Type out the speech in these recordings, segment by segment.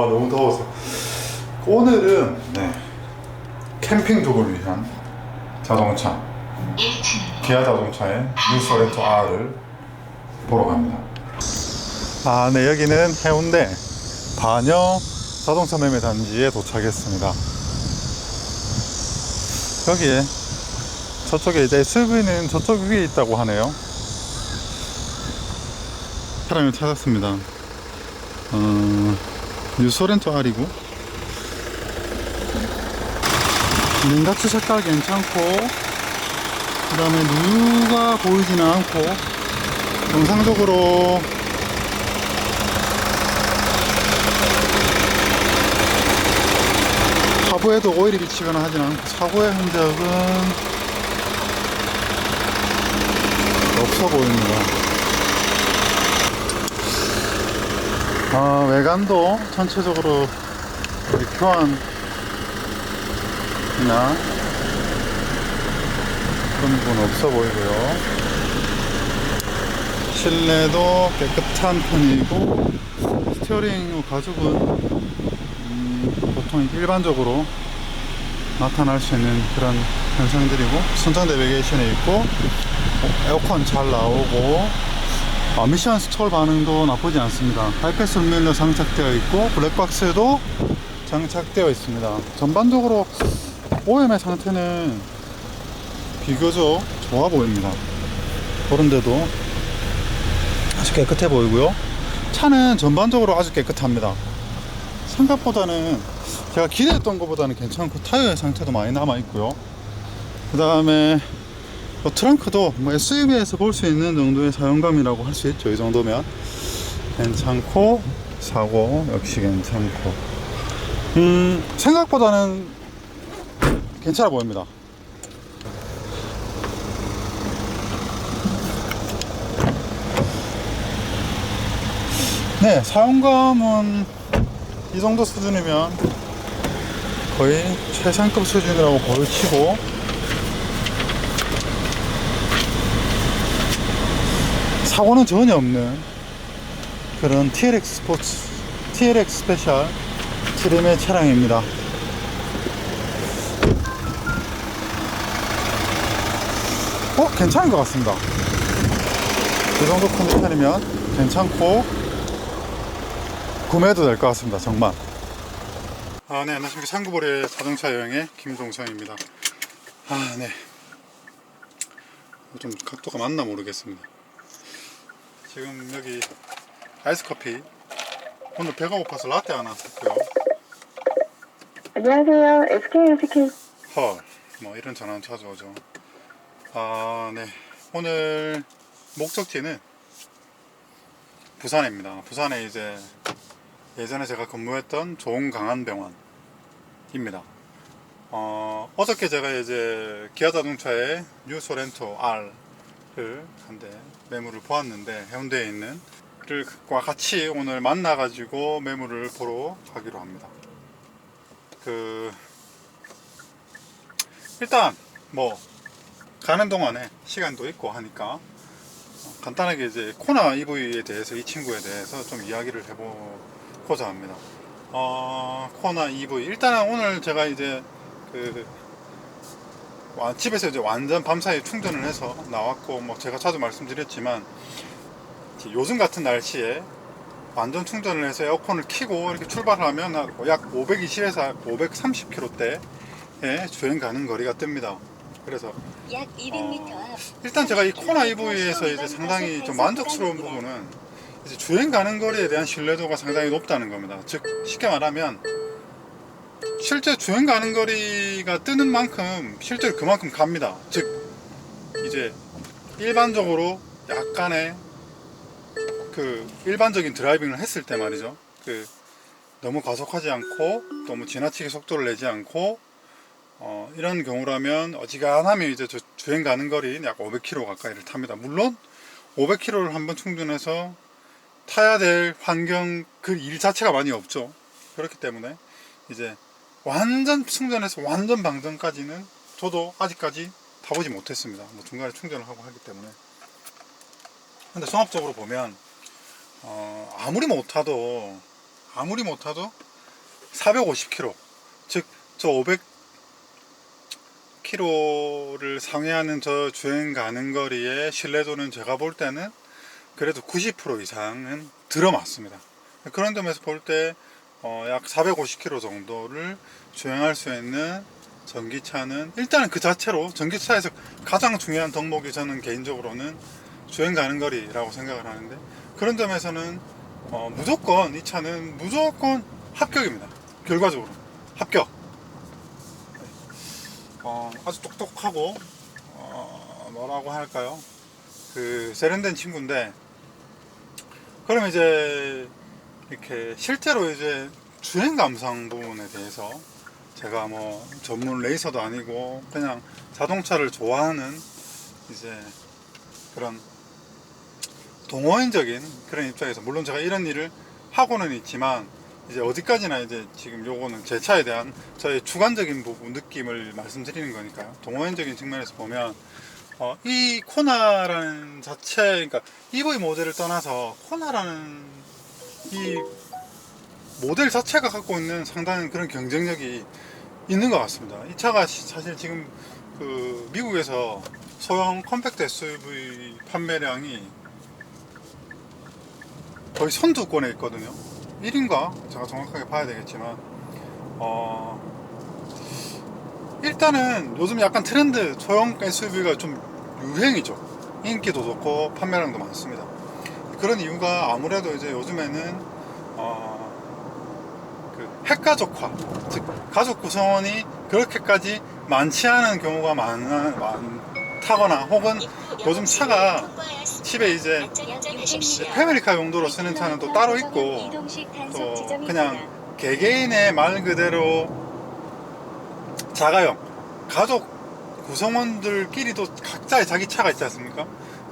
너무 더워서. 오늘은 캠핑族을 위한 자동차 기아 자동차의 뉴 소렌토 R을 보러 갑니다. 네, 여기는 해운대 반여 자동차 매매 단지에 도착했습니다. 여기에 저쪽에 이제 SUV는 저쪽 위에 있다고 하네요. 차량을 찾았습니다. 뉴 소렌토 R이고 냉각수 색깔 괜찮고, 그 다음에 누유가 보이지는 않고, 정상적으로 하부에도 오일이 비치거나 하진 않고, 사고의 흔적은 없어 보입니다. 외관도 전체적으로 교환이나 그런 부분 없어 보이고요. 실내도 깨끗한 편이고, 스티어링 가죽은 보통 일반적으로 나타날 수 있는 그런 현상들이고, 순정 내비게이션에 있고, 에어컨 잘 나오고, 미션 스톨 반응도 나쁘지 않습니다. 하이패스 룸밀러 장착되어 있고, 블랙박스도 장착되어 있습니다. 전반적으로 OM의 상태는 비교적 좋아 보입니다. 그런데도 아주 깨끗해 보이고요. 차는 전반적으로 아주 깨끗합니다. 생각보다는 제가 기대했던 것보다는 괜찮고, 타이어의 상태도 많이 남아 있고요. 그 다음에 트렁크도 SUV에서 볼 수 있는 정도의 사용감이라고 할 수 있죠. 이 정도면 괜찮고, 사고 역시 괜찮고, 생각보다는 괜찮아 보입니다. 네, 사용감은 이 정도 수준이면 거의 최상급 수준이라고 보여치고, 사고는 전혀 없는 그런 TLX 스포츠, TLX 스페셜 트림의 차량입니다. 괜찮은 것 같습니다. 이 정도 컨디션이면 괜찮고 구매도 될 것 같습니다. 정말. 네, 안녕하십니까. 상구볼의 자동차 여행의 김종성입니다. 네. 좀 각도가 맞나 모르겠습니다. 지금 여기 아이스 커피, 오늘 배가 고파서 라떼 하나 샀고요. 안녕하세요. SKMCK. 뭐 이런 전화는 자주 오죠. 네. 오늘 목적지는 부산입니다. 부산에 이제 예전에 제가 근무했던 조홍강안병원입니다. 어저께 제가 이제 기아 자동차의 뉴 소렌토 R를 한 대 매물을 보았는데, 해운대에 있는 과 같이 오늘 만나가지고 매물을 보러 가기로 합니다. 일단 뭐 가는 동안에 시간도 있고 하니까 간단하게 이제 코나 EV에 대해서, 이 친구에 대해서 좀 이야기를 해보고자 합니다. 코나 EV, 일단은 오늘 제가 이제 집에서 이제 완전 밤사이 충전을 해서 나왔고, 뭐 제가 자주 말씀드렸지만 요즘 같은 날씨에 완전 충전을 해서 에어컨을 켜고 이렇게 출발하면 약 520에서 530km대의 주행 가는 거리가 뜹니다. 그래서 약 200m 앞 일단 제가 이 코나 EV에서 이제 상당히 좀 만족스러운 부분은 이제 주행 가는 거리에 대한 신뢰도가 상당히 높다는 겁니다. 즉 쉽게 말하면 실제 주행 가는 거리가 뜨는 만큼 실제로 그만큼 갑니다. 즉 이제 일반적으로 약간의 일반적인 드라이빙을 했을 때 말이죠. 너무 가속하지 않고 너무 지나치게 속도를 내지 않고 이런 경우라면 어지간하면 이제 주행 가는 거리는 약 500km 가까이를 탑니다. 물론 500km를 한번 충전해서 타야 될 환경, 그 일 자체가 많이 없죠. 그렇기 때문에 이제 완전 충전해서 완전 방전까지는 저도 아직까지 타보지 못했습니다. 뭐 중간에 충전을 하고 하기 때문에. 근데 종합적으로 보면 아무리 못 타도 450km, 즉 저 500km를 상회하는 저 주행 가는 거리의 신뢰도는 제가 볼 때는 그래도 90% 이상은 들어맞습니다. 그런 점에서 볼 때 약 450km 정도를 주행할 수 있는 전기차는 일단은 그 자체로 전기차에서 가장 중요한 덕목이 저는 개인적으로는 주행 가는 거리라고 생각을 하는데, 그런 점에서는 무조건 이 차는 무조건 합격입니다. 결과적으로 합격. 아주 똑똑하고 뭐라고 할까요? 그 세련된 친구인데, 그럼 이제 이렇게 실제로 이제 주행 감상 부분에 대해서 제가 뭐 전문 레이서도 아니고 그냥 자동차를 좋아하는 이제 그런 동호인적인 그런 입장에서, 물론 제가 이런 일을 하고는 있지만 이제 어디까지나 이제 지금 요거는 제 차에 대한 저의 주관적인 부분 느낌을 말씀드리는 거니까요. 동호인적인 측면에서 보면 이 코나라는 자체, 그러니까 EV 모델을 떠나서 코나라는 이 모델 자체가 갖고 있는 상당한 그런 경쟁력이 있는 것 같습니다. 이 차가 사실 지금 그 미국에서 소형 컴팩트 SUV 판매량이 거의 선두권에 있거든요. 1인가? 제가 정확하게 봐야 되겠지만 일단은 요즘 약간 트렌드 소형 SUV가 좀 유행이죠. 인기도 좋고 판매량도 많습니다. 그런 이유가 아무래도 이제 요즘에는 그 핵가족화, 즉 가족 구성원이 그렇게까지 많지 않은 경우가 많다거나, 혹은 요즘 차가 집에 이제 패밀리카 용도로 쓰는 차는 또 따로 있고, 또 그냥 개개인의 말 그대로 자가용 가족 구성원들끼리도 각자의 자기 차가 있지 않습니까?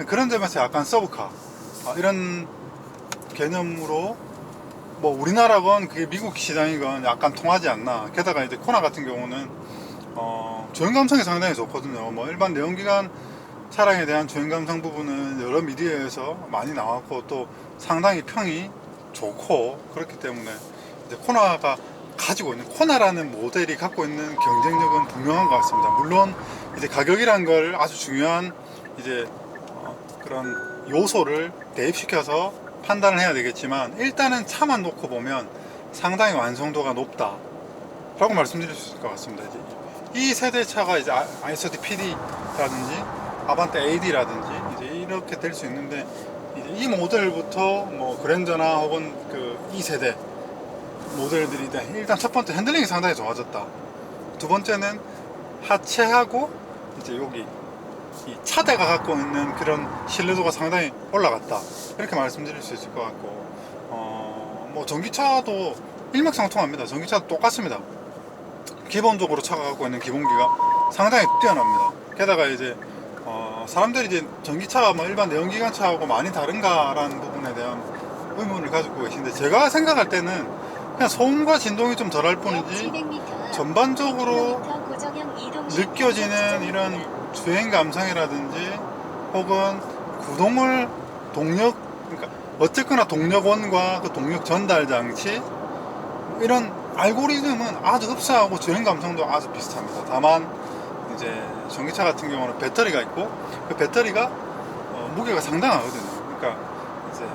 그런 점에서 약간 서브카 이런 개념으로 뭐 우리나라건 그게 미국 시장이건 약간 통하지 않나. 게다가 이제 코나 같은 경우는 주행 감성이 상당히 좋거든요. 뭐 일반 내연기관 차량에 대한 주행 감성 부분은 여러 미디어에서 많이 나왔고 또 상당히 평이 좋고, 그렇기 때문에 이제 코나가 가지고 있는, 코나라는 모델이 갖고 있는 경쟁력은 분명한 것 같습니다. 물론 이제 가격이란 걸 아주 중요한 이제 그런 요소를 대입시켜서 판단을 해야 되겠지만, 일단은 차만 놓고 보면 상당히 완성도가 높다 라고 말씀드릴 수 있을 것 같습니다. 이제 이 세대 차가 이제 아이소티 PD라든지 아반떼 AD라든지 이제 이렇게 될 수 있는데, 이제 이 모델부터 뭐 그랜저나 혹은 그 2세대 모델들이 일단 첫 번째 핸들링이 상당히 좋아졌다. 두 번째는 하체하고 이제 여기 이 차대가 갖고 있는 그런 신뢰도가 상당히 올라갔다, 이렇게 말씀드릴 수 있을 것 같고, 뭐 전기차도 일맥상통합니다. 전기차도 똑같습니다. 기본적으로 차가 갖고 있는 기본기가 상당히 뛰어납니다. 게다가 이제 사람들이 이제 전기차가 뭐 일반 내연기관차하고 많이 다른가라는 부분에 대한 의문을 가지고 계신데, 제가 생각할 때는 그냥 소음과 진동이 좀 덜할 뿐이지 전반적으로 느껴지는 이런 주행 감성이라든지 혹은 구동을 그러니까 어쨌거나 동력원과 그 동력 전달 장치 이런 알고리즘은 아주 흡사하고 주행 감성도 아주 비슷합니다. 다만 이제 전기차 같은 경우는 배터리가 있고 그 배터리가 무게가 상당하거든요. 그러니까 이제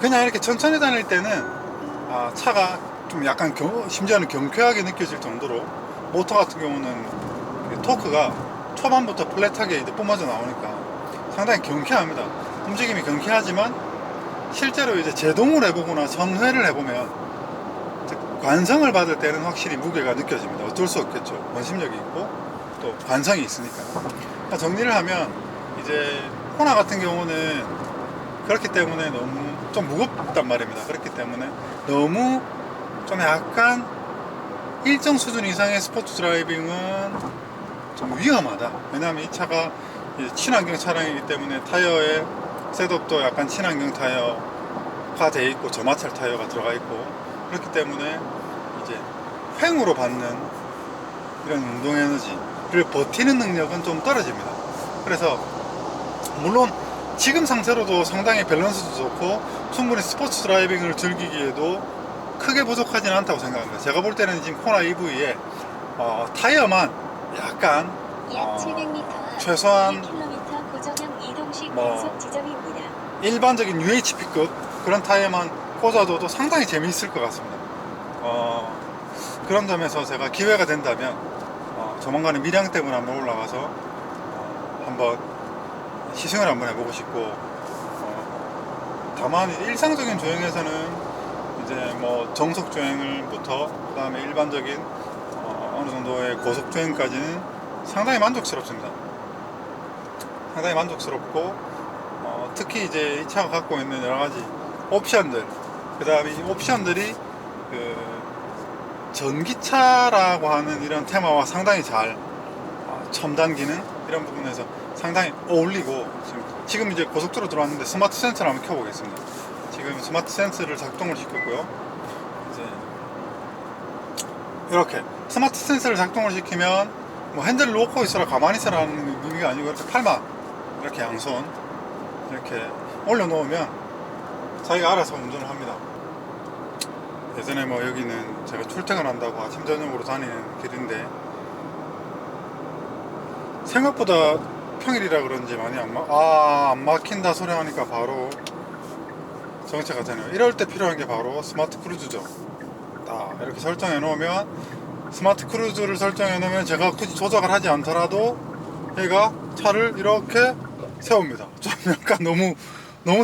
그냥 이렇게 천천히 다닐 때는 차가 좀 약간 심지어는 경쾌하게 느껴질 정도로, 모터 같은 경우는 토크가 초반부터 플랫하게 이제 뿜어져 나오니까 상당히 경쾌합니다. 움직임이 경쾌하지만 실제로 이제 제동을 해보거나 선회를 해보면 관성을 받을 때는 확실히 무게가 느껴집니다. 어쩔 수 없겠죠. 원심력이 있고 또 관성이 있으니까요. 정리를 하면 이제 코나 같은 경우는 그렇기 때문에 너무 좀 무겁단 말입니다. 그렇기 때문에 너무 좀 약간 일정 수준 이상의 스포츠 드라이빙은 좀 위험하다. 왜냐하면 이 차가 친환경 차량이기 때문에 타이어의 셋업도 약간 친환경 타이어가 되어 있고 저마찰 타이어가 들어가 있고, 그렇기 때문에 이제 횡으로 받는 이런 운동 에너지를 버티는 능력은 좀 떨어집니다. 그래서 물론 지금 상태로도 상당히 밸런스도 좋고 충분히 스포츠 드라이빙을 즐기기에도 크게 부족하지는 않다고 생각합니다. 제가 볼 때는 지금 코나 EV에 타이어만 약간 약 700m 최소한 1km 고정형 이동식 뭐 단속 지점입니다. 일반적인 UHP급 그런 타이어만 꽂아둬도 상당히 재미있을 것 같습니다. 그런 점에서 제가 기회가 된다면 조만간에 밀양댐을 한번 올라가서 한번 시승을 한번 해보고 싶고, 다만 일상적인 주행에서는 이제 뭐 정속 주행을부터 그 다음에 일반적인 어느 정도의 고속 주행까지는 상당히 만족스럽습니다. 상당히 만족스럽고, 특히 이제 이 차가 갖고 있는 여러 가지 옵션들, 그 다음에 이 옵션들이 그 전기차라고 하는 이런 테마와 상당히 잘 첨단 기능 이런 부분에서 상당히 어울리고, 지금 이제 고속도로 들어왔는데 스마트 센서를 한번 켜보겠습니다. 지금 스마트 센서를 작동을 시켰고요. 이제 이렇게 스마트 센서를 작동을 시키면 뭐 핸들을 놓고 있어라 가만히 있어라 하는 의미가 아니고 이렇게 팔만 이렇게 양손 이렇게 올려놓으면 자기가 알아서 운전을 합니다. 예전에 뭐 여기는 제가 출퇴근한다고 아침 저녁으로 다니는 길인데 생각보다 평일이라 그런지 많이 안 막힌다 소리 하니까 바로 정체가 되네요. 이럴 때 필요한 게 바로 스마트 크루즈죠. 딱 이렇게 설정해 놓으면, 스마트 크루즈를 설정해 놓으면 제가 굳이 조작을 하지 않더라도 얘가 차를 이렇게 세웁니다. 좀 약간 너무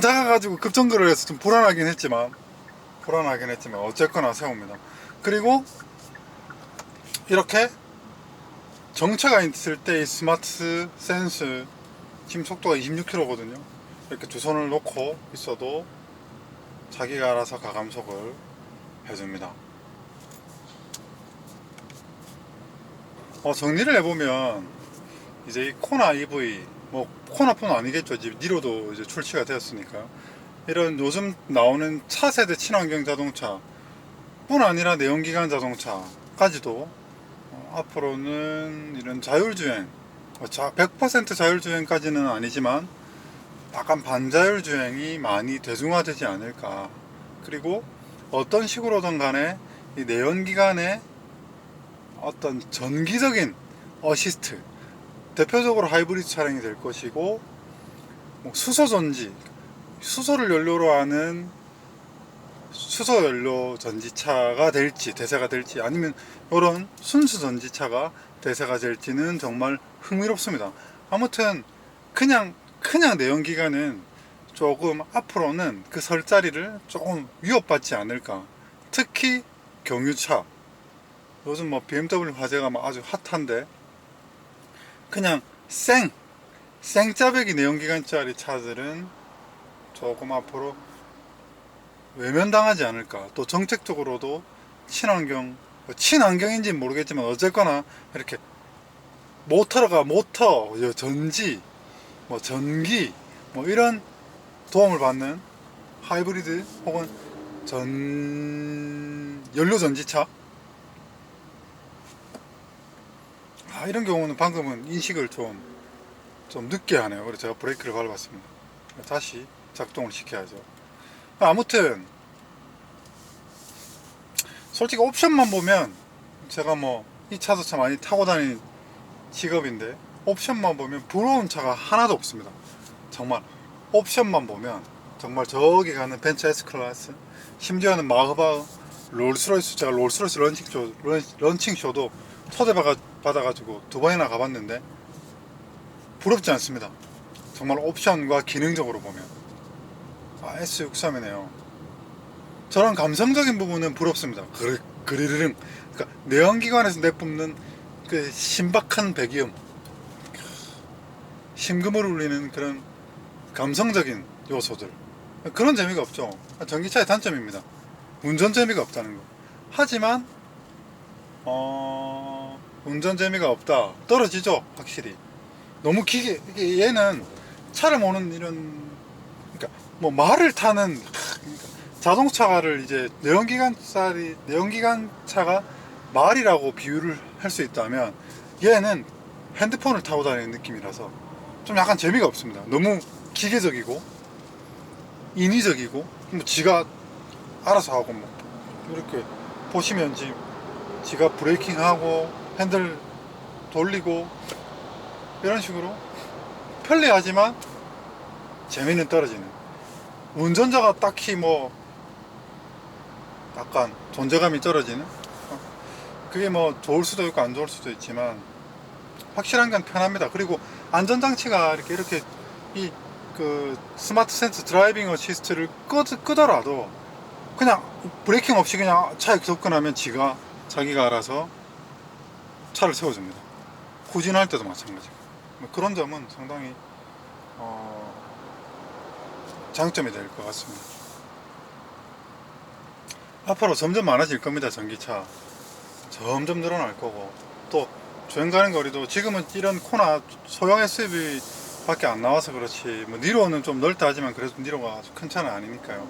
다가가지고 급정거를 해서 좀 불안하긴 했지만 어쨌거나 세웁니다. 그리고 이렇게 정체가 있을 때 이 스마트 센스, 지금 속도가 26km거든요. 이렇게 두 손을 놓고 있어도 자기가 알아서 가감속을 해줍니다. 정리를 해보면 이제 이 코나 EV, 뭐 코나뿐 아니겠죠. 이제 니로도 이제 출시가 되었으니까, 이런 요즘 나오는 차세대 친환경 자동차 뿐 아니라 내연기관 자동차까지도 앞으로는 이런 자율주행, 100% 자율주행까지는 아니지만 약간 반자율주행이 많이 대중화되지 않을까. 그리고 어떤 식으로든 간에 이 내연기관의 어떤 전기적인 어시스트, 대표적으로 하이브리드 차량이 될 것이고, 뭐 수소전지, 수소를 연료로 하는 수소연료 전지차가 될지 대세가 될지, 아니면 이런 순수 전지차가 대세가 될지는 정말 흥미롭습니다. 아무튼 그냥 내연기관은 조금 앞으로는 그 설 자리를 조금 위협받지 않을까. 특히 경유차, 요즘 뭐 BMW 화재가 막 아주 핫한데, 그냥 생짜배기 내연기관짜리 차들은 조금 앞으로 외면당하지 않을까. 또 정책적으로도 친환경인지는 모르겠지만 어쨌거나 이렇게 모터, 전지, 뭐 전기, 뭐 이런 도움을 받는 하이브리드 혹은 연료 전지차, 이런 경우는 방금은 인식을 좀 늦게 하네요. 그래서 제가 브레이크를 밟았습니다. 다시 작동을 시켜야죠. 아무튼 솔직히 옵션만 보면, 제가 뭐 이 자동차 많이 타고 다니는 직업인데 옵션만 보면 부러운 차가 하나도 없습니다. 정말 옵션만 보면 정말 저기 가는 벤츠 S클래스, 심지어는 마흐바흐, 롤스로이스, 제가 롤스로이스 런칭쇼도 초대받아가지고 2번이나 가봤는데 부럽지 않습니다. 정말 옵션과 기능적으로 보면. S63이네요. 저런 감성적인 부분은 부럽습니다. 그리르릉. 그러니까 내연기관에서 내뿜는 그 신박한 배기음, 심금을 울리는 그런 감성적인 요소들, 그런 재미가 없죠. 전기차의 단점입니다. 운전 재미가 없다는 거. 하지만 운전 재미가 없다, 떨어지죠. 확실히 너무 얘는 차를 모는 이런, 그러니까 뭐 말을 타는, 그러니까 자동차를 이제 내연기관차가 말이라고 비유를 할 수 있다면, 얘는 핸드폰을 타고 다니는 느낌이라서 좀 약간 재미가 없습니다. 너무 기계적이고 인위적이고, 뭐 지가 알아서 하고 뭐 이렇게 보시면 지가 브레이킹하고 핸들 돌리고 이런 식으로 편리하지만 재미는 떨어지는, 운전자가 딱히 뭐 약간 존재감이 떨어지는, 그게 뭐 좋을 수도 있고 안 좋을 수도 있지만 확실한 건 편합니다. 그리고 안전장치가 이렇게 이 그 스마트 센스 드라이빙 어시스트를 끄더라도 그냥 브레이킹 없이 그냥 차에 접근하면 자기가 알아서 차를 세워줍니다. 후진할 때도 마찬가지고. 그런 점은 상당히 장점이 될 것 같습니다. 앞으로 점점 많아질 겁니다. 전기차 점점 늘어날 거고, 또 주행 가는 거리도 지금은 이런 코나 소형 SUV 밖에 안 나와서 그렇지, 뭐 니로는 좀 넓다 하지만 그래도 니로가 아주 큰 차는 아니니까요.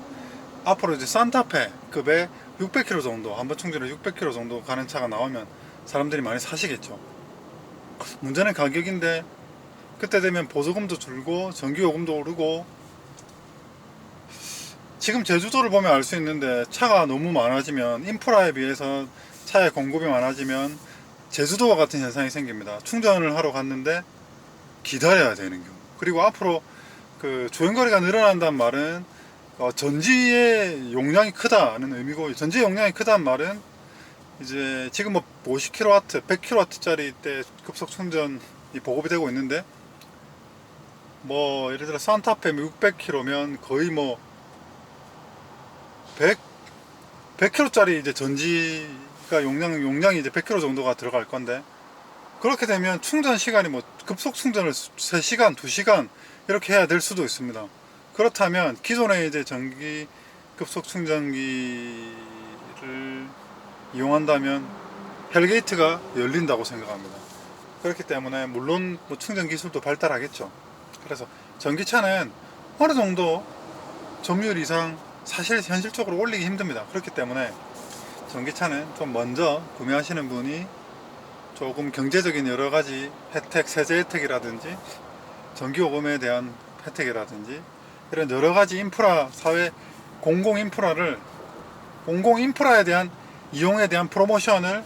앞으로 이제 산타페급의 600km 정도, 한번 충전에 600km 정도 가는 차가 나오면 사람들이 많이 사시겠죠. 문제는 가격인데, 그때 되면 보조금도 줄고 전기요금도 오르고, 지금 제주도를 보면 알 수 있는데, 차가 너무 많아지면, 인프라에 비해서 차의 공급이 많아지면 제주도와 같은 현상이 생깁니다. 충전을 하러 갔는데 기다려야 되는 경우. 그리고 앞으로 그 주행거리가 늘어난다는 말은 전지의 용량이 크다는 의미고, 전지의 용량이 크다는 말은 이제 지금 뭐 50kW, 100kW짜리 때 급속 충전이 보급이 되고 있는데, 뭐 예를 들어 산타페 600km면 거의 뭐 100kg짜리 이제 전지가 용량이 이제 100kg 정도가 들어갈 건데, 그렇게 되면 충전 시간이 뭐 급속 충전을 3시간, 2시간 이렇게 해야 될 수도 있습니다. 그렇다면 기존의 이제 전기 급속 충전기를 이용한다면 헬게이트가 열린다고 생각합니다. 그렇기 때문에 물론 뭐 충전 기술도 발달하겠죠. 그래서 전기차는 어느 정도 점유율 이상 사실 현실적으로 올리기 힘듭니다. 그렇기 때문에 전기차는 좀 먼저 구매하시는 분이 조금 경제적인 여러 가지 혜택, 세제 혜택이라든지 전기요금에 대한 혜택이라든지 이런 여러 가지 인프라, 사회 공공 인프라에 대한 이용에 대한 프로모션을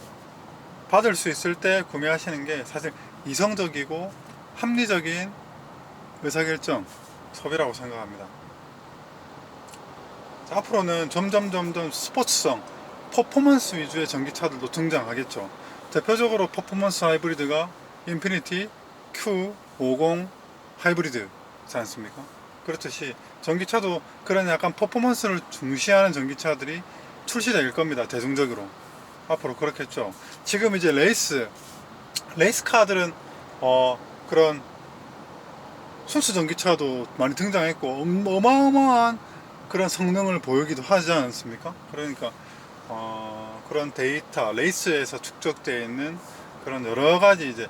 받을 수 있을 때 구매하시는 게 사실 이성적이고 합리적인 의사결정, 소비라고 생각합니다. 자, 앞으로는 점점 스포츠성, 퍼포먼스 위주의 전기차들도 등장하겠죠. 대표적으로 퍼포먼스 하이브리드가 인피니티 Q50 하이브리드지 않습니까? 그렇듯이 전기차도 그런 약간 퍼포먼스를 중시하는 전기차들이 출시될 겁니다. 대중적으로 앞으로 그렇겠죠. 지금 이제 레이스카들은 그런 순수 전기차도 많이 등장했고 어마어마한 그런 성능을 보이기도 하지 않습니까? 그러니까 그런 데이터, 레이스에서 축적되어 있는 그런 여러 가지 이제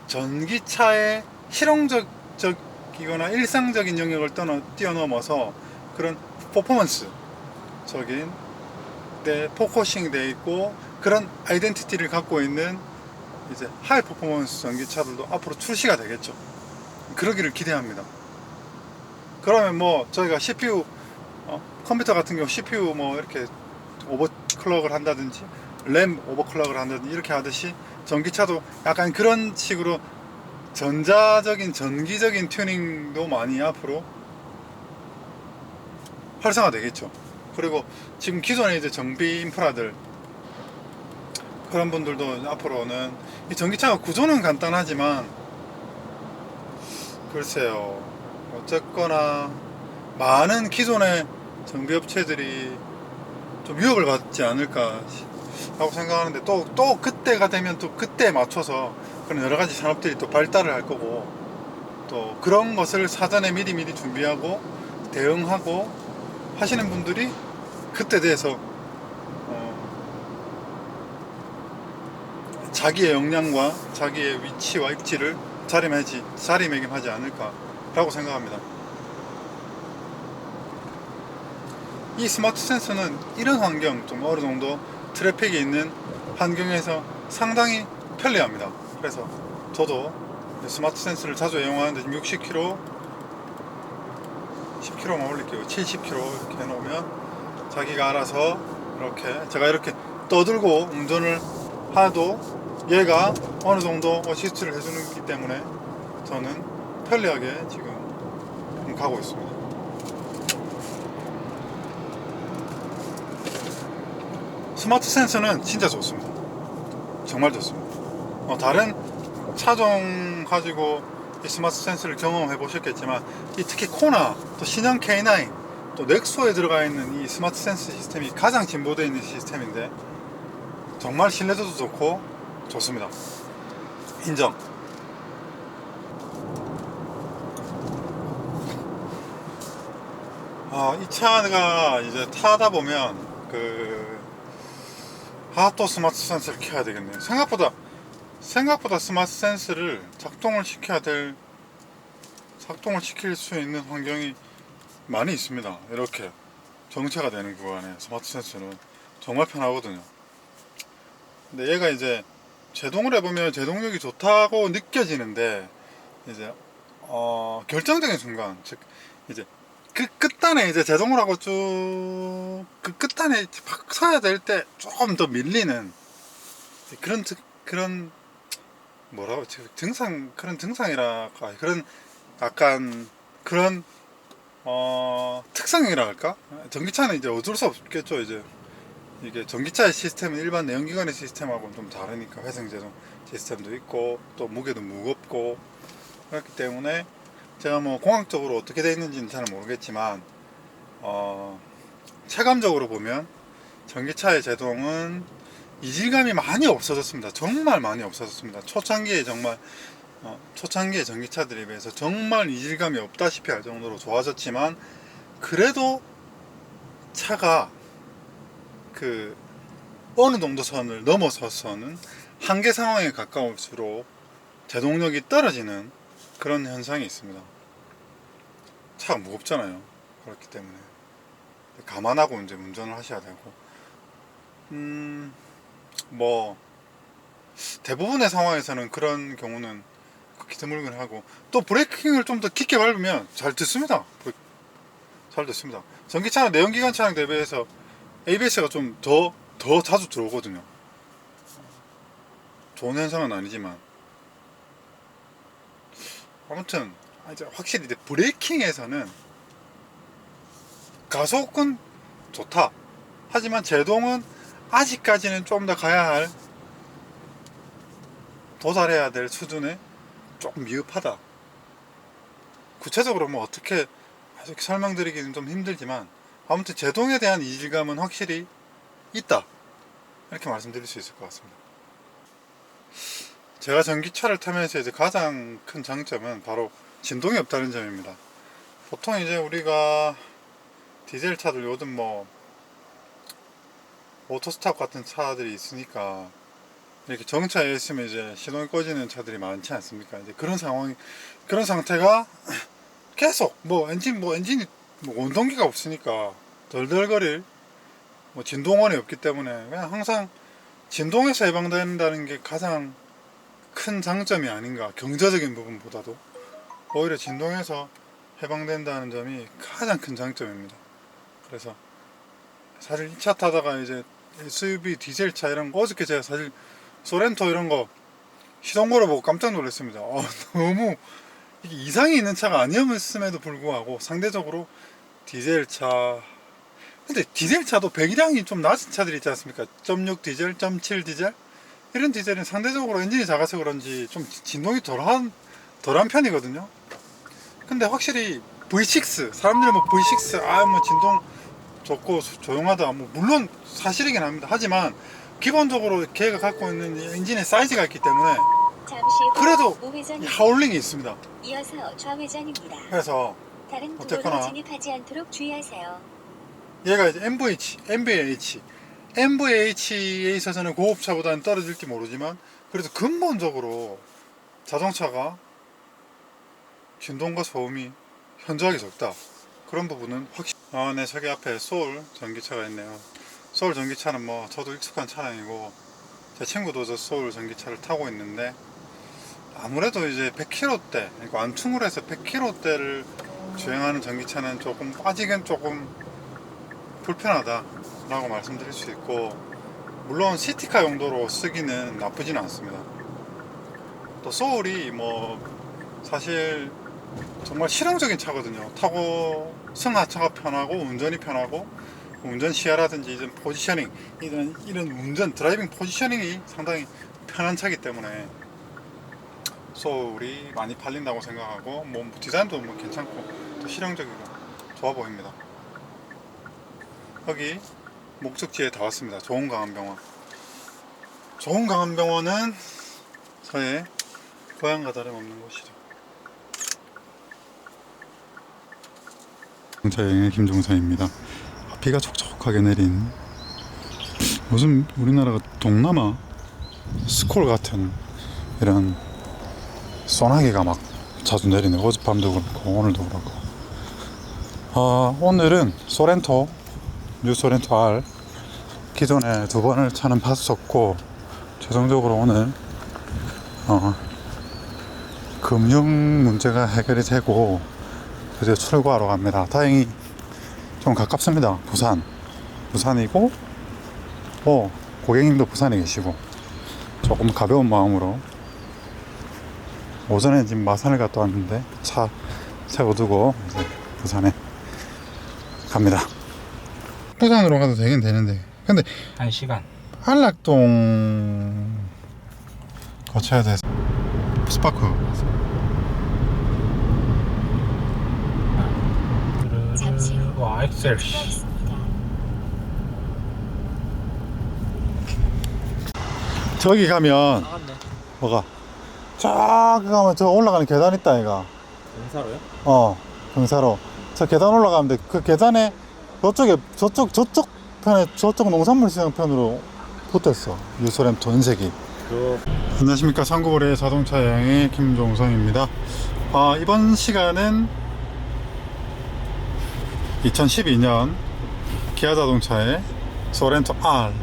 전기차의 실용적이거나 일상적인 영역을 뛰어넘어서 그런 퍼포먼스적인 데 포커싱 되어 있고 그런 아이덴티티를 갖고 있는 이제 하이 퍼포먼스 전기차들도 앞으로 출시가 되겠죠. 그러기를 기대합니다. 그러면 뭐 저희가 CPU 컴퓨터 같은 경우 CPU 뭐 이렇게 오버클럭을 한다든지 램 오버클럭을 한다든지 이렇게 하듯이 전기차도 약간 그런 식으로 전기적인 튜닝도 많이 앞으로 활성화되겠죠. 그리고 지금 기존의 이제 정비 인프라들 그런 분들도 앞으로는 이 전기차가 구조는 간단하지만 글쎄요, 어쨌거나 많은 기존의 정비업체들이 좀 위협을 받지 않을까 하고 생각하는데, 또 그때가 되면 또 그때에 맞춰서 그런 여러 가지 산업들이 또 발달을 할 거고, 또 그런 것을 사전에 미리 준비하고 대응하고 하시는 분들이 그때 대해서 자기의 역량과 자기의 위치와 입지를 자리매김하지 않을까라고 생각합니다. 이 스마트 센서는 이런 환경, 좀 어느 정도 트래픽이 있는 환경에서 상당히 편리합니다. 그래서 저도 스마트 센서를 자주 이용하는데 60km, 10km만 올릴게요. 70km 이렇게 해놓으면 자기가 알아서 이렇게 제가 이렇게 떠들고 운전을 하도 얘가 어느 정도 어시스트를 해주기 때문에 저는 편리하게 지금 가고 있습니다. 스마트 센서는 진짜 좋습니다. 정말 좋습니다. 다른 차종 가지고 이 스마트 센서를 경험해 보셨겠지만 이 특히 코나 또 신형 K9 또 넥소에 들어가 있는 이 스마트 센서 시스템이 가장 진보되어 있는 시스템인데 정말 신뢰도도 좋고 좋습니다. 인정. 이 차가 이제 타다 보면 또 스마트 센서를 켜야 되겠네요. 생각보다 스마트 센서를 작동을 시킬 수 있는 환경이 많이 있습니다. 이렇게 정체가 되는 구간에 스마트 센서는 정말 편하거든요. 근데 얘가 이제 제동을 해보면 제동력이 좋다고 느껴지는데 이제 결정적인 순간, 즉 이제 그 끝단에 이제 제동을 하고 쭉 그 끝단에 팍 서야 될 때 조금 더 밀리는 그런 뭐라고 그런 증상이랄까, 그런 약간 그런 특성이라 할까? 전기차는 이제 어쩔 수 없겠죠. 이제 이게 전기차의 시스템은 일반 내연기관의 시스템하고는 좀 다르니까 회생제동 시스템도 있고 또 무게도 무겁고 그렇기 때문에 제가 뭐 공학적으로 어떻게 되어 있는지는 잘 모르겠지만 체감적으로 보면 전기차의 제동은 이질감이 많이 없어졌습니다. 정말 많이 없어졌습니다. 초창기에 전기차들에 비해서 정말 이질감이 없다시피 할 정도로 좋아졌지만 그래도 차가 어느 정도 선을 넘어서서는 한계 상황에 가까울수록 제동력이 떨어지는 그런 현상이 있습니다. 차가 무겁잖아요. 그렇기 때문에 감안하고 이제 운전을 하셔야 되고, 뭐 대부분의 상황에서는 그런 경우는 극히 드물긴 하고, 또 브레이킹을 좀 더 깊게 밟으면 잘 듣습니다. 잘 듣습니다. 전기차나 내연기관 차량 대비해서 ABS가 좀 더 자주 들어오거든요. 좋은 현상은 아니지만 아무튼 이제 확실히 이제 브레이킹에서는 가속은 좋다. 하지만 제동은 아직까지는 좀 더 도달해야 될 수준에 조금 미흡하다. 구체적으로 뭐 어떻게 설명드리기는 좀 힘들지만 아무튼 제동에 대한 이질감은 확실히 있다, 이렇게 말씀드릴 수 있을 것 같습니다. 제가 전기차를 타면서 이제 가장 큰 장점은 바로 진동이 없다는 점입니다. 보통 이제 우리가 디젤 차들 요즘 뭐 오토스탑 같은 차들이 있으니까 이렇게 정차에 있으면 이제 시동이 꺼지는 차들이 많지 않습니까? 이제 그런 상태가 계속 엔진이 원동기가 없으니까 덜덜거릴 진동원이 없기 때문에 그냥 항상 진동에서 해방된다는 게 가장 큰 장점이 아닌가. 경제적인 부분보다도 오히려 진동에서 해방된다는 점이 가장 큰 장점입니다. 그래서 사실 이 차 타다가 이제 SUV 디젤 차 이런 거, 어저께 제가 사실 소렌토 이런 거 시동 걸어보고 깜짝 놀랐습니다. 너무 이게 이상이 있는 차가 아니었음에도 불구하고 상대적으로 디젤 차, 근데 디젤 차도 배기량이 좀 낮은 차들이 있지 않습니까? 0.6 디젤, 0.7 디젤, 이런 디젤은 상대적으로 엔진이 작아서 그런지 좀 진동이 덜한 편이거든요. 근데 확실히 V6, 사람들이 뭐 V6 뭐 진동 좋고 조용하다, 뭐 물론 사실이긴 합니다. 하지만 기본적으로 걔가 갖고 있는 엔진의 사이즈가 있기 때문에 잠시 후 그래도 우회전입니다. 하울링이 있습니다. 이어서 좌회전입니다. 그래서 다른 도로로 어쨌거나 진입하지 않도록 주의하세요. 얘가 이제 MVH에 있어서는 고급차보다는 떨어질지 모르지만 그래도 근본적으로 자동차가 진동과 소음이 현저하게 적다. 그런 부분은 확실히. 네, 저기 앞에 소울 전기차가 있네요. 소울 전기차는 뭐 저도 익숙한 차량이고 제 친구도 저 소울 전기차를 타고 있는데 아무래도 이제 100km대, 그러니까 완충을 해서 100km대를 주행하는 전기차는 아직은 조금 불편하다. 라고 말씀드릴 수 있고, 물론 시티카 용도로 쓰기는 나쁘지는 않습니다. 또 소울이 뭐 사실 정말 실용적인 차거든요. 타고 승하차가 편하고 운전이 편하고, 운전 시야라든지 이런 포지셔닝, 이런 운전 드라이빙 포지셔닝이 상당히 편한 차이기 때문에 소울이 많이 팔린다고 생각하고, 뭐 디자인도 뭐 괜찮고 또 실용적이고 좋아 보입니다. 여기 목적지에 다 왔습니다. 좋은강암병원. 좋은강암병원은 저의 고향과 다름없는 곳이죠. 자영의 김종서입니다. 비가 촉촉하게 내린, 무슨 우리나라가 동남아 스콜 같은 이런 소나기가 막 자주 내리네. 어젯밤도 그렇고 오늘도 그렇고. 오늘은 소렌토, 뉴 소렌토 R 기존에 2번을 차는 봤었고, 최종적으로 오늘 금융 문제가 해결이 되고 드디어 출고하러 갑니다. 다행히 좀 가깝습니다. 부산이고, 고객님도 부산에 계시고, 조금 가벼운 마음으로 오전에 지금 마산을 갔다 왔는데 차 세워 두고 이제 부산에 갑니다. 부산으로 가도 되긴 되는데, 근데 1시간. 한락동 거쳐야 돼서 스파크 잠시 후 와, 엑셀. 있습니다. 저기 가면 나갔네. 뭐가 쫙 가면 저 올라가는 계단 있다 얘가. 공사로요? 경사로 저 계단 올라가면 돼. 그 계단에 저쪽 편에 저쪽 농산물 시장 편으로 붙었어. 유소램 전색이. 안녕하십니까. 상구거래 자동차 여행의 김종성입니다. 이번 시간은 2012년 기아 자동차의 소렌토 R,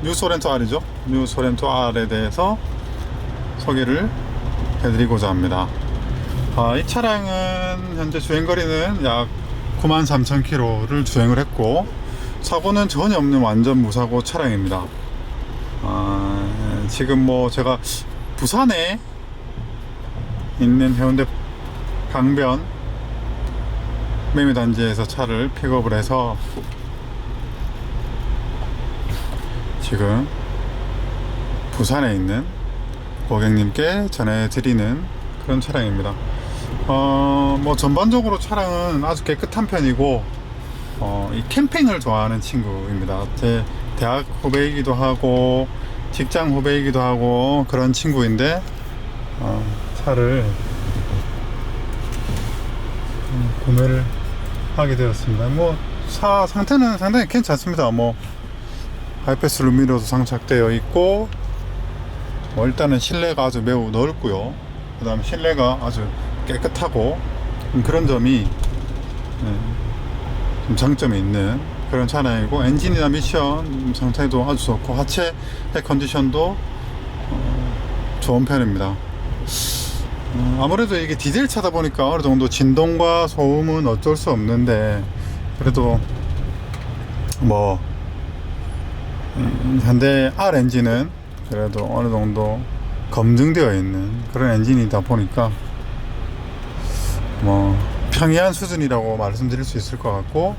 뉴 소렌토 R이죠. 뉴 소렌토 R에 대해서 소개를 해드리고자 합니다. 이 차량은 현재 주행거리는 약 93,000km를 주행을 했고, 사고는 전혀 없는 완전 무사고 차량입니다. 지금 뭐 제가 부산에 있는 해운대 강변 매매단지에서 차를 픽업을 해서 지금 부산에 있는 고객님께 전해드리는 그런 차량입니다. 뭐 전반적으로 차량은 아주 깨끗한 편이고, 이 캠핑을 좋아하는 친구입니다. 제 대학 후배이기도 하고 직장 후배이기도 하고 그런 친구인데, 차를 구매를 하게 되었습니다. 뭐 차 상태는 상당히 괜찮습니다. 뭐 하이패스 룸미러도 장착되어 있고, 일단은 실내가 아주 매우 넓고요. 그 다음 실내가 아주 깨끗하고, 그런 점이 좀 장점이 있는 그런 차량이고, 엔진이나 미션 상태도 아주 좋고, 하체 컨디션도 좋은 편입니다. 아무래도 이게 디젤 차다 보니까 어느 정도 진동과 소음은 어쩔 수 없는데, 그래도 뭐 현대 R 엔진은 그래도 어느 정도 검증되어 있는 그런 엔진이다 보니까 뭐 평이한 수준이라고 말씀드릴 수 있을 것 같고,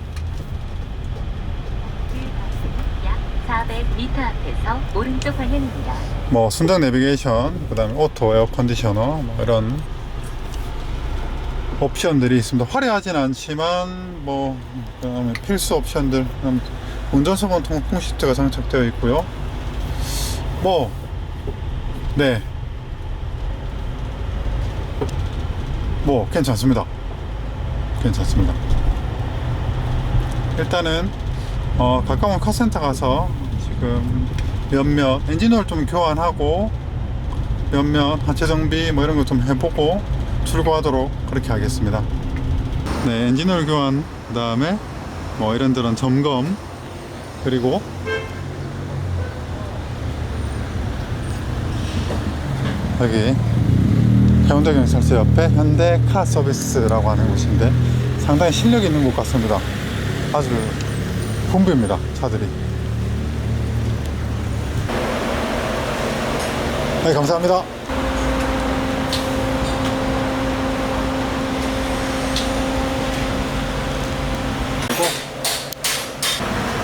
약 400m 앞에서 오른쪽 방향입니다. 뭐 순정 내비게이션, 그 다음에 오토 에어 컨디셔너, 뭐 이런 옵션들이 있습니다. 화려하진 않지만 뭐 그다음에 필수 옵션들, 운전석은 통풍 시트가 장착되어 있고요. 뭐 네, 뭐 괜찮습니다. 일단은 가까운 카센터 가서 지금 몇몇 엔진오일 좀 교환하고 몇몇 하체 정비 뭐 이런 거 좀 해보고 출고하도록 그렇게 하겠습니다. 네, 엔진오일 교환, 그 다음에 뭐 이런저런 점검, 그리고 여기 해운대경찰서 옆에 현대 카 서비스라고 하는 곳인데 상당히 실력 있는 곳 같습니다. 아주 붐비입니다, 차들이. 네, 감사합니다.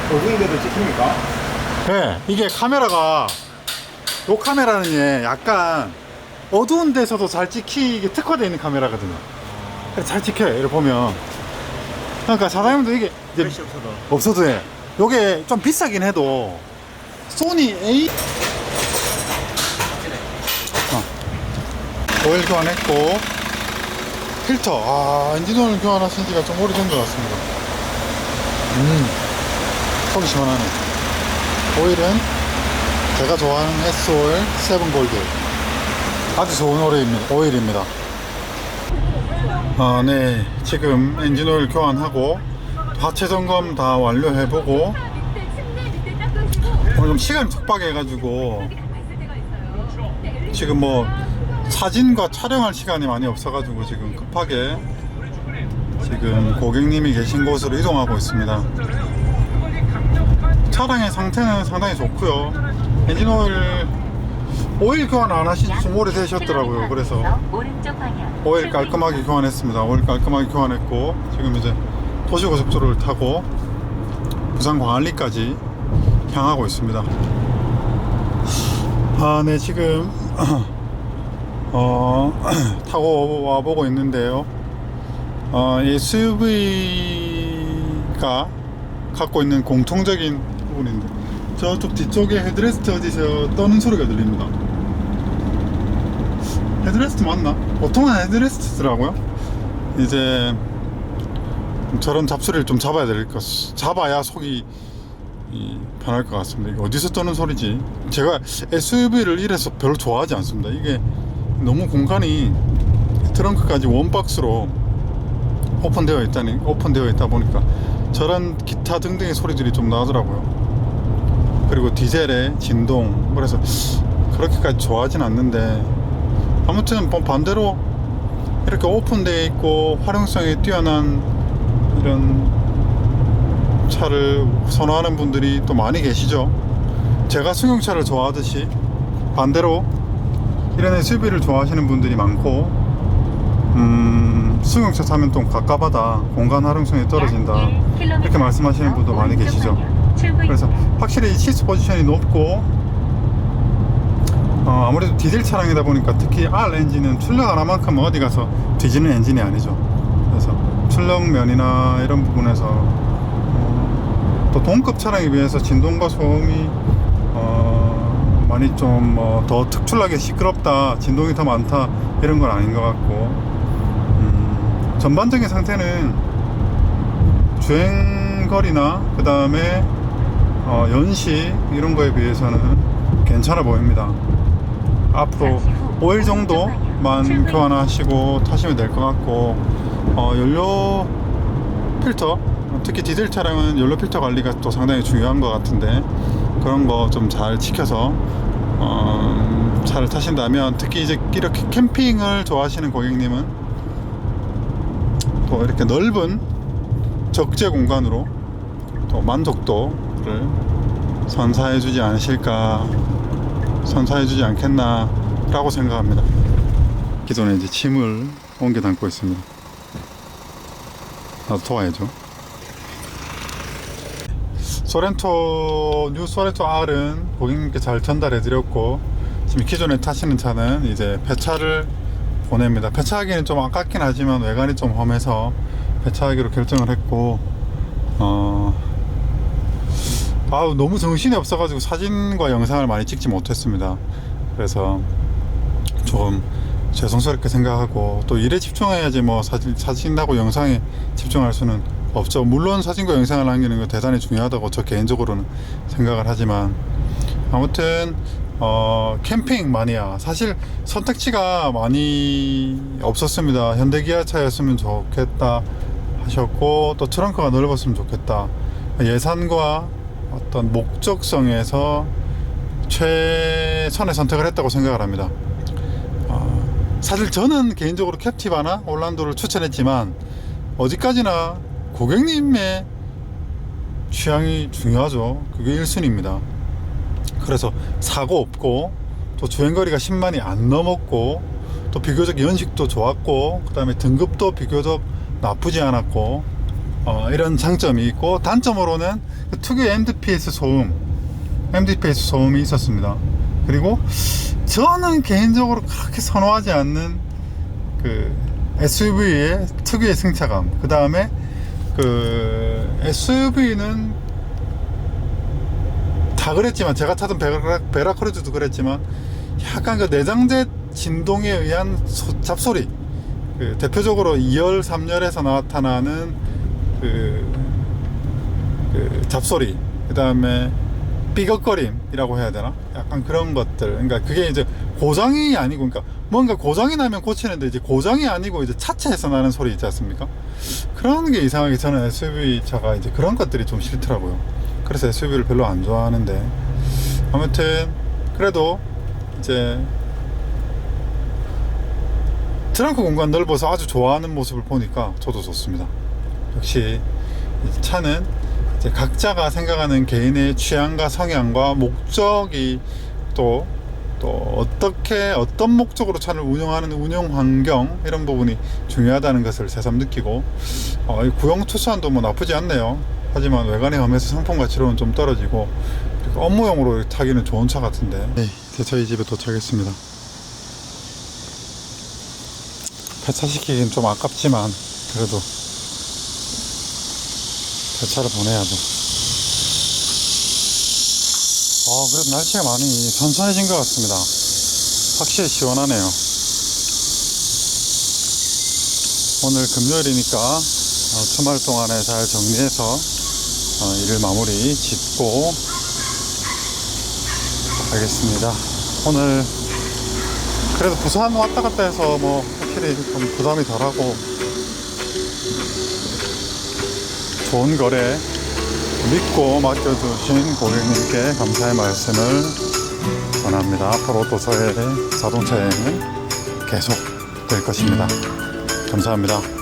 어두운 데도 찍힙니까? 네, 이게 카메라가 요 카메라는 예, 약간 어두운 데서도 잘 찍히게 특화되어 있는 카메라거든요. 그래서 잘 찍혀요. 이렇게 보면. 그러니까 사장님도 이게 이제 프레시 없어도 없어도 해. 요게 좀 비싸긴 해도 소니 A 오일 교환했고 필터 엔진오일 교환하신 지가 좀 오래된 것 같습니다. 속이 시원하네. 오일은 제가 좋아하는 S오일 7골드 아주 좋은 오일입니다. 네, 지금 엔진오일 교환하고 하체 점검 다 완료해보고 오늘 좀 시간이 촉박해가지고 지금 뭐 사진과 촬영할 시간이 많이 없어가지고 지금 급하게 지금 고객님이 계신 곳으로 이동하고 있습니다. 차량의 상태는 상당히 좋고요. 엔진오일 오일 교환 안 하신 지 좀 오래되셨더라고요. 그래서 오일 깔끔하게 교환했습니다. 오일 깔끔하게 교환했고 지금 이제 도시고속도로를 타고 부산 광안리까지 향하고 있습니다. 네, 지금 타고 와보고 있는데요. SUV가 갖고 있는 공통적인 부분인데 저쪽 뒤쪽에 헤드레스트 어디서 떠는 소리가 들립니다. 헤드레스트 맞나? 보통은 헤드레스트더라고요. 이제 저런 잡소리를 좀 잡아야 속이 편할 것 같습니다. 이게 어디서 떠는 소리지? 제가 SUV를 이래서 별로 좋아하지 않습니다. 이게 너무 공간이 트렁크까지 원박스로 오픈되어 있다 보니까 저런 기타 등등의 소리들이 좀 나더라고요. 그리고 디젤의 진동, 그래서 그렇게까지 좋아하진 않는데 아무튼 반대로 이렇게 오픈되어 있고 활용성이 뛰어난 이런 차를 선호하는 분들이 또 많이 계시죠. 제가 승용차를 좋아하듯이 반대로 이런 SUV를 좋아하시는 분들이 많고 승용차 타면 좀 갑갑하다, 공간 활용성이 떨어진다, 이렇게 말씀하시는 분도 많이 계시죠. 그래서 확실히 시트 포지션이 높고 아무래도 디젤 차량이다 보니까 특히 R 엔진은 출력 하나만큼 어디 가서 뒤지는 엔진이 아니죠. 그래서 출력면이나 이런 부분에서 또 동급 차량에 비해서 진동과 소음이 많이 좀 더 특출나게 시끄럽다, 진동이 더 많다, 이런 건 아닌 것 같고 전반적인 상태는 주행거리나 그 다음에 연식 이런 거에 비해서는 괜찮아 보입니다. 앞으로 5일 정도만 교환하시고 타시면 될 것 같고 연료 필터, 특히 디젤 차량은 연료 필터 관리가 또 상당히 중요한 것 같은데 그런 거 좀 잘 지켜서 차를 타신다면, 특히 이제 이렇게 캠핑을 좋아하시는 고객님은 또 이렇게 넓은 적재 공간으로 또 만족도를 선사해주지 않겠나 라고 생각합니다. 기존에 이제 짐을 옮겨 담고 있습니다. 나도 도와야죠. 뉴 소렌토 R은 고객님께 잘 전달해 드렸고, 지금 기존에 타시는 차는 이제 폐차를 보냅니다. 폐차하기는 좀 아깝긴 하지만 외관이 좀 험해서 폐차하기로 결정을 했고, 너무 정신이 없어가지고 사진과 영상을 많이 찍지 못했습니다. 그래서 조금 죄송스럽게 생각하고, 또 일에 집중해야지 뭐 사진하고 영상에 집중할 수는 없죠. 물론 사진과 영상을 남기는 거 대단히 중요하다고 저 개인적으로는 생각을 하지만, 아무튼 캠핑 마니아, 사실 선택지가 많이 없었습니다. 현대기아차였으면 좋겠다 하셨고, 또 트렁크가 넓었으면 좋겠다, 예산과 어떤 목적성에서 최선의 선택을 했다고 생각을 합니다. 사실 저는 개인적으로 캡티바나 올란도를 추천했지만 어디까지나 고객님의 취향이 중요하죠. 그게 1순위입니다. 그래서 사고 없고 또 주행거리가 10만이 안 넘었고 또 비교적 연식도 좋았고 그 다음에 등급도 비교적 나쁘지 않았고 이런 장점이 있고, 단점으로는 그 특유의 MDPS 소음이 있었습니다. 그리고 저는 개인적으로 그렇게 선호하지 않는 그 SUV의 특유의 승차감, 그 다음에 그 SUV는 다 그랬지만, 제가 타던 베라크루즈도 그랬지만 약간 그 내장재 진동에 의한 잡소리, 그 대표적으로 2열, 3열에서 나타나는 그 잡소리, 그 다음에 삐걱거림이라고 해야 되나? 약간 그런 것들. 그러니까 그게 이제 고장이 아니고, 그러니까 뭔가 고장이 나면 고치는데 이제 고장이 아니고 이제 차체에서 나는 소리 있지 않습니까? 그런 게 이상하게 저는 SUV 차가 이제 그런 것들이 좀 싫더라고요. 그래서 SUV를 별로 안 좋아하는데, 아무튼 그래도 이제 트렁크 공간 넓어서 아주 좋아하는 모습을 보니까 저도 좋습니다. 역시 차는 이제 각자가 생각하는 개인의 취향과 성향과 목적이 또 어떻게 어떤 목적으로 차를 운영하는 운영 환경, 이런 부분이 중요하다는 것을 새삼 느끼고, 이 구형 투싼도 뭐 나쁘지 않네요. 하지만 외관에 하면서 상품 가치로는 좀 떨어지고, 그리고 업무용으로 타기는 좋은 차 같은데. 네, 저희 집에 도착했습니다. 폐차시키긴 좀 아깝지만 그래도 폐차를 보내야죠. 그래도 날씨가 많이 선선해진 것 같습니다. 확실히 시원하네요. 오늘 금요일이니까 주말 동안에 잘 정리해서 일을 마무리 짓고 하겠습니다. 오늘 그래도 부산 왔다 갔다 해서 뭐 확실히 좀 부담이 덜하고, 좋은 거래 믿고 맡겨주신 고객님께 감사의 말씀을 전합니다. 앞으로 또 저의 자동차 여행은 계속 될 것입니다. 감사합니다.